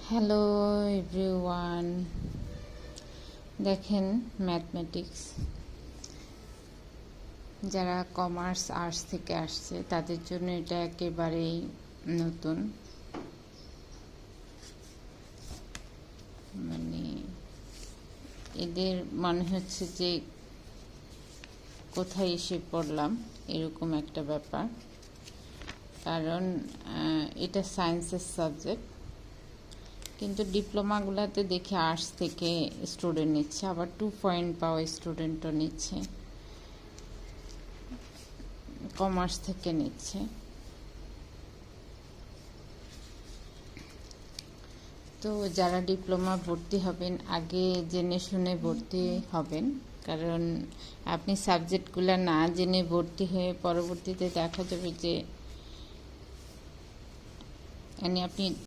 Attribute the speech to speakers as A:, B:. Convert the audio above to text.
A: Hello everyone, দেখেন mathematics যারা commerce arts থেকে আসছে তাদের জন্য এটা একেবারেই নতুন। মানে এদের মনে হচ্ছে যে কোথায় এসে পড়লাম এরকম একটা ব্যাপার, কারণ এটা সায়েন্সের সাবজেক্ট, কিন্তু ডিপ্লোমাগুলোতে দেখি আর্টস থেকে স্টুডেন্ট নিচ্ছে, আবার 2 পয়েন্ট পাওয়া স্টুডেন্টও নিচ্ছে, কমার্স থেকে নিচ্ছে। তো যারা ডিপ্লোমা ভর্তি হবেন আগে জেনে শুনে ভর্তি হবেন, কারণ আপনি সাবজেক্টগুলো না জেনে ভর্তি হয়ে পরবর্তীতে দেখা যাবে যে আপনি